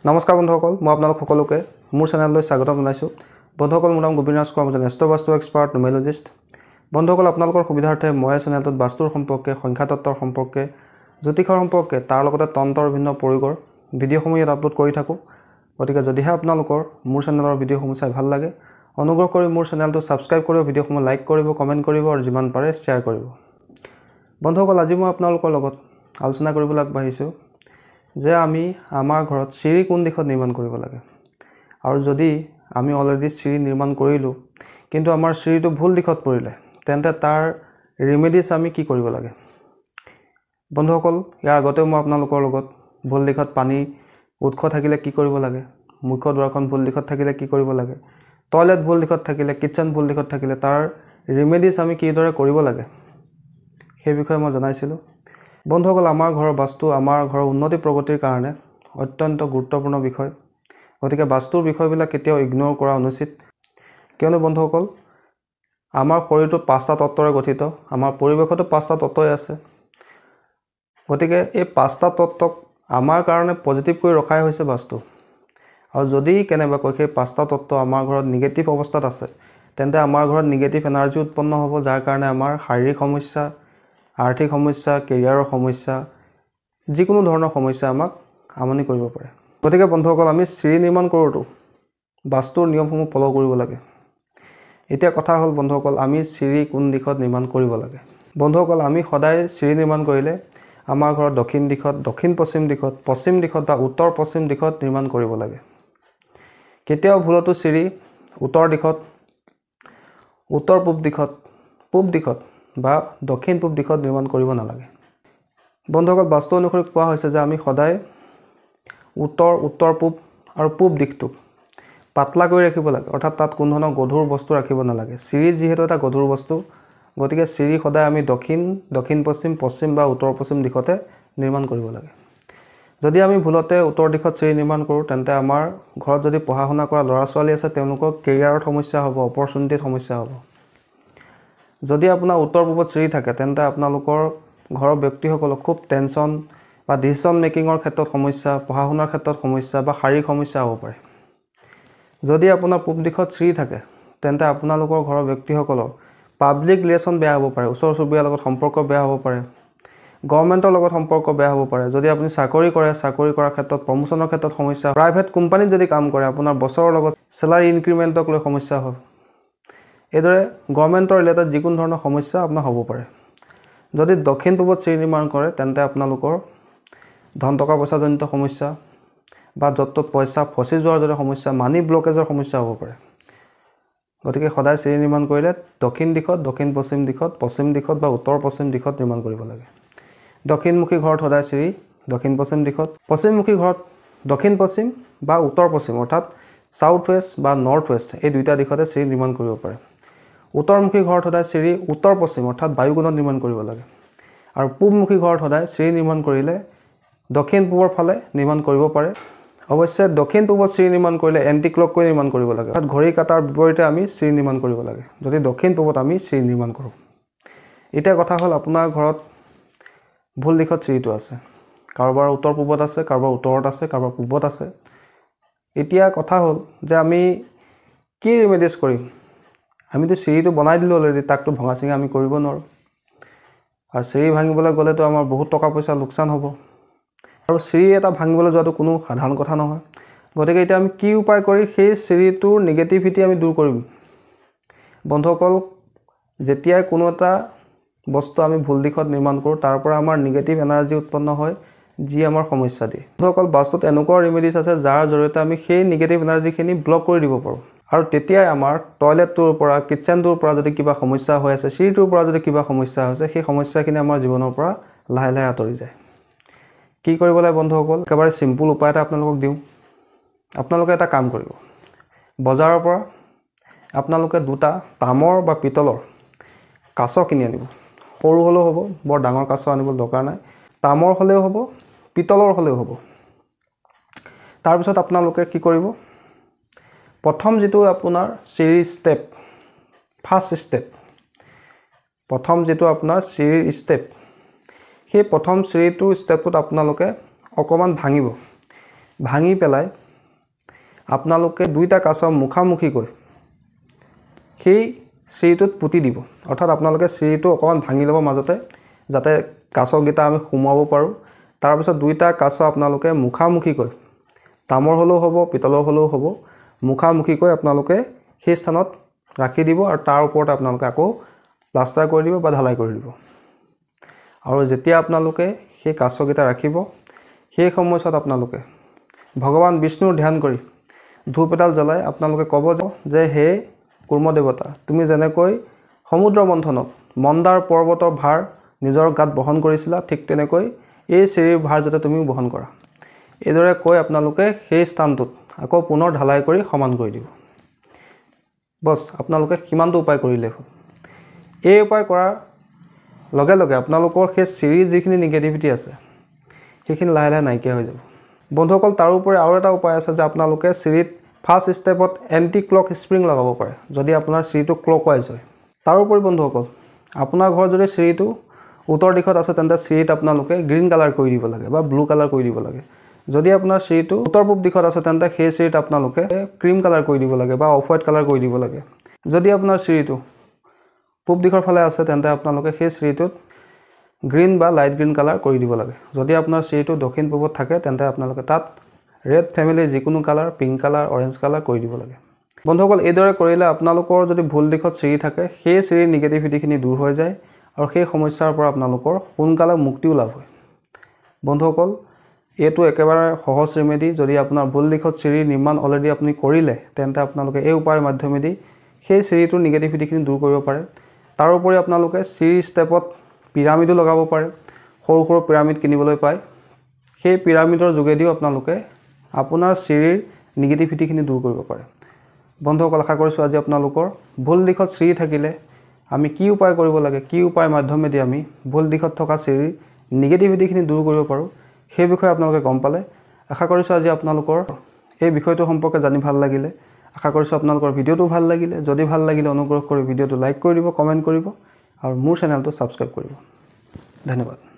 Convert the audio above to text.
নমস্কাৰ বন্ধুসকল, মই আপোনালোক সকলোকে মোৰ চেনেললৈ স্বাগতম জনাইছোঁ। বন্ধুসকল, মোৰ নাম গোবিন্দ ৰাজ কোঁৱৰ, মই এষ্ট্ৰ বাস্তু এক্সপাৰ্ট নিউমেৰলজিষ্ট। বন্ধুসকল, আপোনালোকৰ সুবিধাৰ্থে মই চেনেলটোত বাস্তুৰ সম্পৰ্কে, সংখ্যাতত্বৰ সম্পৰ্কে, জ্যোতিষৰ সম্পৰ্কে, তাৰ লগতে তন্ত্ৰৰ বিভিন্ন প্ৰয়োগৰ ভিডিঅ'সমূহ ইয়াত আপলোড কৰি থাকোঁ। গতিকে যদিহে আপোনালোকৰ মোৰ চেনেলৰ ভিডিঅ'সমূহ চাই ভাল লাগে, অনুগ্ৰহ কৰি মোৰ চেনেলটো ছাবস্ক্ৰাইব কৰিব, ভিডিঅ'সমূহ লাইক কৰিব, কমেণ্ট কৰিব আৰু যিমান পাৰে শ্বেয়াৰ কৰিব। বন্ধুসকল, আজি মই আপোনালোকৰ লগত আলোচনা কৰিবলৈ আগবাঢ়িছোঁ যে আমি আমাৰ ঘৰত চিৰি কোন দিশত নিৰ্মাণ কৰিব লাগে, আৰু যদি আমি অলৰেডি চিৰি নিৰ্মাণ কৰিলোঁ কিন্তু আমাৰ চিৰিটো ভুল দিশত পৰিলে, তেন্তে তাৰ ৰিমেডিজ আমি কি কৰিব লাগে। বন্ধুসকল, ইয়াৰ আগতেও মই আপোনালোকৰ লগত ভুল দিশত পানী উৎস থাকিলে কি কৰিব লাগে, মুখ্য দুৱাৰখন ভুল দিশত থাকিলে কি কৰিব লাগে, টয়লেট ভুল দিশত থাকিলে, কিটচেন ভুল দিশত থাকিলে তাৰ ৰিমেডিজ আমি কিদৰে কৰিব লাগে সেই বিষয়ে মই জনাইছিলোঁ। বন্ধুসকল, আমাৰ ঘৰৰ বাস্তু আমাৰ ঘৰৰ উন্নতি প্ৰগতিৰ কাৰণে অত্যন্ত গুৰুত্বপূৰ্ণ বিষয়। গতিকে বাস্তুৰ বিষয়বিলাক কেতিয়াও ইগন'ৰ কৰা অনুচিত, কিয়নো বন্ধুসকল আমাৰ শৰীৰটো 5টা তত্ত্বৰে গঠিত, আমাৰ পৰিৱেশতো 5টা তত্ত্বই আছে। গতিকে এই 5টা তত্ত্বক আমাৰ কাৰণে পজিটিভ কৰি ৰখাই হৈছে বাস্তু। আৰু যদি কেনেবাকৈ সেই 5টা তত্ত্ব আমাৰ ঘৰত নিগেটিভ অৱস্থাত আছে, তেন্তে আমাৰ ঘৰত নিগেটিভ এনাৰ্জি উৎপন্ন হ'ব, যাৰ কাৰণে আমাৰ শাৰীৰিক সমস্যা, আৰ্থিক সমস্যা, কেৰিয়াৰৰ সমস্যা, যিকোনো ধৰণৰ সমস্যা আমাক আমনি কৰিব পাৰে। গতিকে বন্ধুসকল, আমি চিৰি নিৰ্মাণ কৰোঁতো বাস্তুৰ নিয়মসমূহ ফ'ল' কৰিব লাগে। এতিয়া কথা হ'ল বন্ধুসকল, আমি চিৰি কোন দিশত নিৰ্মাণ কৰিব লাগে। বন্ধুসকল, আমি সদায় চিৰি নিৰ্মাণ কৰিলে আমাৰ ঘৰত দক্ষিণ দিশত, দক্ষিণ পশ্চিম দিশত, পশ্চিম দিশত বা উত্তৰ পশ্চিম দিশত নিৰ্মাণ কৰিব লাগে। কেতিয়াও ভুলতো চিৰি উত্তৰ দিশত, উত্তৰ পূব দিশত, পূব দিশত বা দক্ষিণ পূব দিশত নিৰ্মাণ কৰিব নালাগে। বন্ধুসকল, বাস্তু অনুসৰি কোৱা হৈছে যে আমি সদায় উত্তৰ, উত্তৰ পূব আৰু পূব দিশটোক পাতলা কৰি ৰাখিব লাগে, অৰ্থাৎ তাত কোনো ধৰণৰ গধুৰ বস্তু ৰাখিব নালাগে। চিৰি যিহেতু এটা গধুৰ বস্তু, গতিকে চিৰি সদায় আমি দক্ষিণ, দক্ষিণ পশ্চিম, পশ্চিম বা উত্তৰ পশ্চিম দিশতে নিৰ্মাণ কৰিব লাগে। যদি আমি ভুলতে উত্তৰ দিশত চিৰি নিৰ্মাণ কৰোঁ, তেন্তে আমাৰ ঘৰত যদি পঢ়া শুনা কৰা ল'ৰা ছোৱালী আছে, তেওঁলোকৰ কেৰিয়াৰত সমস্যা হ'ব, অপৰচুনিটিত সমস্যা হ'ব। যদি আপোনাৰ উত্তৰ পূবত চিৰি থাকে, তেন্তে আপোনালোকৰ ঘৰৰ ব্যক্তিসকলক খুব টেনশ্যন বা ডিচিশ্যন মেকিঙৰ ক্ষেত্ৰত সমস্যা, পঢ়া শুনাৰ ক্ষেত্ৰত সমস্যা বা শাৰীৰিক সমস্যা হ'ব পাৰে। যদি আপোনাৰ পূব দিশত চিৰি থাকে, তেন্তে আপোনালোকৰ ঘৰৰ ব্যক্তিসকলৰ পাব্লিক ৰিলেশ্যন বেয়া হ'ব পাৰে, ওচৰ চুবুৰীয়াৰ লগত সম্পৰ্ক বেয়া হ'ব পাৰে, গভৰ্ণমেণ্টৰ লগত সম্পৰ্ক বেয়া হ'ব পাৰে। যদি আপুনি চাকৰি কৰে, চাকৰি কৰাৰ ক্ষেত্ৰত প্ৰমোশ্যনৰ ক্ষেত্ৰত সমস্যা, প্ৰাইভেট কোম্পানীত যদি কাম কৰে, আপোনাৰ বছৰৰ লগত চেলাৰী ইনক্ৰিমেণ্টক লৈ সমস্যা হয়। এইদৰে গভৰ্ণমেণ্টৰ ৰিলেটেড যিকোনো ধৰণৰ সমস্যা আপোনাৰ হ'ব পাৰে। যদি দক্ষিণ পূবত চিৰি নিৰ্মাণ কৰে, তেন্তে আপোনালোকৰ ধন টকা পইচাজনিত সমস্যা বা য'ত ত'ত পইচা ফচি যোৱাৰ দৰে সমস্যা, মানি ব্লকেজৰ সমস্যা হ'ব পাৰে। গতিকে সদায় চিৰি নিৰ্মাণ কৰিলে দক্ষিণ দিশত, দক্ষিণ পশ্চিম দিশত, পশ্চিম দিশত বা উত্তৰ পশ্চিম দিশত নিৰ্মাণ কৰিব লাগে। দক্ষিণমুখী ঘৰত সদায় চিৰি দক্ষিণ পশ্চিম দিশত, পশ্চিমমুখী ঘৰত দক্ষিণ পশ্চিম বা উত্তৰ পশ্চিম, অৰ্থাৎ ছাউথ ৱেষ্ট বা নৰ্থ ৱেষ্ট, এই দুইটা দিশতে চিৰি নিৰ্মাণ কৰিব পাৰে। উত্তৰমুখী ঘৰত সদায় চিৰি উত্তৰ পশ্চিম, অৰ্থাৎ বায়ুকোণত নিৰ্মাণ কৰিব লাগে। আৰু পূবমুখী ঘৰত সদায় চিৰি নিৰ্মাণ কৰিলে দক্ষিণ পূবৰ ফালে নিৰ্মাণ কৰিব পাৰে। অৱশ্যে দক্ষিণ পূবত চিৰি নিৰ্মাণ কৰিলে এণ্টি ক্লককৈ নিৰ্মাণ কৰিব লাগে, অৰ্থাৎ ঘড়ী কাটাৰ বিপৰীতে আমি চিৰি নিৰ্মাণ কৰিব লাগে যদি দক্ষিণ পূবত আমি চিৰি নিৰ্মাণ কৰোঁ। এতিয়া কথা হ'ল, আপোনাৰ ঘৰত ভুল দিশত চিৰিটো আছে, কাৰোবাৰ উত্তৰ পূবত আছে, কাৰোবাৰ উত্তৰত আছে, কাৰোবাৰ পূবত আছে। এতিয়া কথা হ'ল যে আমি কি ৰিমেডিজ কৰিম। আমিতো চিৰিটো বনাই দিলোঁ অলৰেডি, তাকতো ভঙা চিঙা আমি কৰিব নোৱাৰোঁ। আৰু চিৰি ভাঙিবলৈ গ'লেতো আমাৰ বহুত টকা পইচা লোকচান হ'ব, আৰু চিৰি এটা ভাঙিবলৈ যোৱাটো কোনো সাধাৰণ কথা নহয়। গতিকে এতিয়া আমি কি উপায় কৰি সেই চিৰিটোৰ নিগেটিভিটি আমি দূৰ কৰিম। বন্ধুসকল, যেতিয়াই কোনো এটা বস্তু আমি ভুল দিশত নিৰ্মাণ কৰোঁ, তাৰ পৰা আমাৰ নিগেটিভ এনাৰ্জি উৎপন্ন হয়, যি আমাৰ সমস্যা দিয়ে। বন্ধুসকল, বাস্তুত এনেকুৱা ৰেমেডিজ আছে যাৰ জৰিয়তে আমি সেই নিগেটিভ এনাৰ্জিখিনি ব্লক কৰি দিব পাৰোঁ। আৰু তেতিয়াই আমাৰ টয়লেটটোৰ পৰা, কিটচেনটোৰ পৰা যদি কিবা সমস্যা হৈ আছে, চিৰিটোৰ পৰা যদি কিবা সমস্যা হৈছে, সেই সমস্যাখিনি আমাৰ জীৱনৰ পৰা লাহে লাহে আঁতৰি যায়। কি কৰিব লাগে বন্ধুসকল, একেবাৰে চিম্পুল উপায় এটা আপোনালোকক দিওঁ। আপোনালোকে এটা কাম কৰিব, বজাৰৰ পৰা আপোনালোকে 2টা তামৰ বা পিতলৰ কাছ কিনি আনিব। সৰু হ'লেও হ'ব, বৰ ডাঙৰ কাছ আনিবলৈ দৰকাৰ নাই। তামৰ হ'লেও হ'ব, পিতলৰ হ'লেও হ'ব। তাৰপিছত আপোনালোকে কি কৰিব, প্ৰথম যিটো আপোনাৰ চিৰিৰ ষ্টেপ, ফাৰ্ষ্ট ষ্টেপ, প্ৰথম যিটো আপোনাৰ চিৰিৰ ষ্টেপ, সেই প্ৰথম চিৰিটোৰ ষ্টেপটোত আপোনালোকে অকণমান ভাঙিব। ভাঙি পেলাই আপোনালোকে দুইটা কাছ মুখামুখিকৈ সেই চিৰিটোত পুতি দিব অৰ্থাৎ আপোনালোকে চিৰিটো অকমান ভাঙি ল'ব মাজতে যাতে কাছগিটা আমি সুমাব পাৰোঁ তাৰ পিছত দুইটা কাছ আপোনালোকে মুখামুখিকৈ তামৰ হলেও হ'ব পিতলৰ হলেও হ'ব মুখামুখিকৈ আপোনালোকে সেই স্থানত ৰাখি দিব আৰু তাৰ ওপৰত আপোনালোকে আকৌ প্লাষ্টাৰ কৰি দিব বা ঢালাই কৰি দিব আৰু যেতিয়া আপোনালোকে সেই কাছগিটা ৰাখিব সেই সময়ত আপোনালোকে ভগৱান বিষ্ণুৰ ধ্যান কৰি ধূপ এডাল জ্বলাই আপোনালোকে ক'ব যে হে কুৰ্ম দেৱতা তুমি যেনেকৈ সমুদ্ৰ মন্থনত মন্দাৰ পৰ্বতৰ ভাৰ নিজৰ গাত বহন কৰিছিলা ঠিক তেনেকৈ এই চিৰিৰ ভাৰ যাতে তুমি বহন কৰা এদৰে কৈ আপোনালোকে সেই স্থানটোত আকৌ পুনৰ ঢালাই কৰি সমান কৰি দিব বস আপোনালোকে কিমানটো উপায় কৰিলে হ'ল এই উপায় কৰাৰ লগে লগে আপোনালোকৰ সেই চিৰিৰ যিখিনি নিগেটিভিটি আছে সেইখিনি লাহে লাহে নাইকিয়া হৈ যাব বন্ধুসকল তাৰ উপৰি আৰু এটা উপায় আছে যে আপোনালোকে চিৰিত ফাৰ্ষ্ট ষ্টেপত এন্টি ক্লক স্প্ৰিং লগাব পাৰে যদি আপোনাৰ চিৰিটো ক্লকৱাইজ হয় তাৰ উপৰি বন্ধুসকল আপোনাৰ ঘৰ যদি চিৰিটো উত্তৰ দিশত আছে তেন্তে চিৰিত আপোনালোকে গ্ৰীণ কালাৰ কৰি দিব লাগে বা ব্লু কালাৰ কৰি দিব লাগে যদি আপোনাৰ চিৰিটো উত্তৰ পূব দিশত আছে তেন্তে সেই চিৰিত আপোনালোকে ক্ৰীম কালাৰ কৰি দিব লাগে বা অফ হোৱাইট কালাৰ কৰি দিব লাগে যদি আপোনাৰ চিৰিটো পূব দিশৰ ফালে আছে তেন্তে আপোনালোকে সেই চিৰিটোত গ্ৰীণ বা লাইট গ্ৰীণ কালাৰ কৰি দিব লাগে যদি আপোনাৰ চিৰিটো দক্ষিণ পূবত থাকে তেন্তে আপোনালোকে তাত ৰেড ফ্যামিলি যিকোনো colour pink colour orange colour কৰি দিব লাগে বন্ধুসকল এইদৰে কৰিলে আপোনালোকৰ যদি ভুল দিশত চিৰি থাকে সেই চিৰিৰ নিগেটিভিটিখিনি দূৰ হৈ যায় আৰু সেই সমস্যাৰ পৰা আপোনালোকৰ সোনকালে মুক্তিও লাভ হয় বন্ধুসকল এইটো একেবাৰে সহজ ৰেমেডি যদি আপোনাৰ ভুল দিশত চিৰি নিৰ্মাণ অলৰেডি আপুনি কৰিলে তেন্তে আপোনালোকে এই উপায়ৰ মাধ্যমেদি সেই চিৰিটোৰ নিগেটিভিটিখিনি দূৰ কৰিব পাৰে তাৰ উপৰি আপোনালোকে চিৰি ষ্টেপত পিৰামিডো লগাব পাৰে সৰু সৰু পিৰামিড কিনিবলৈ পায় সেই পিৰামিডৰ যোগেদিও আপোনালোকে আপোনাৰ চিৰিৰ নিগেটিভিটিখিনি দূৰ কৰিব পাৰে বন্ধুসকল আশা কৰিছোঁ আজি আপোনালোকৰ ভুল দিশত চিৰি থাকিলে আমি কি উপায় কৰিব লাগে কি উপায়ৰ মাধ্যমেদি আমি ভুল দিশত থকা চিৰিৰ নিগেটিভিটিখিনি দূৰ কৰিব পাৰোঁ সেই বিষয়ে আপোনালোকে গম পালে আশা কৰিছোঁ আজি আপোনালোকৰ এই বিষয়টো সম্পৰ্কে জানি ভাল লাগিলে আশা কৰিছোঁ আপোনালোকৰ ভিডিঅ'টো ভাল লাগিলে যদি ভাল লাগিলে অনুগ্ৰহ কৰি ভিডিঅ'টো লাইক কৰি দিব কমেণ্ট কৰিব আৰু মোৰ চেনেলটো সাবস্ক্ৰাইব কৰিব ধন্যবাদ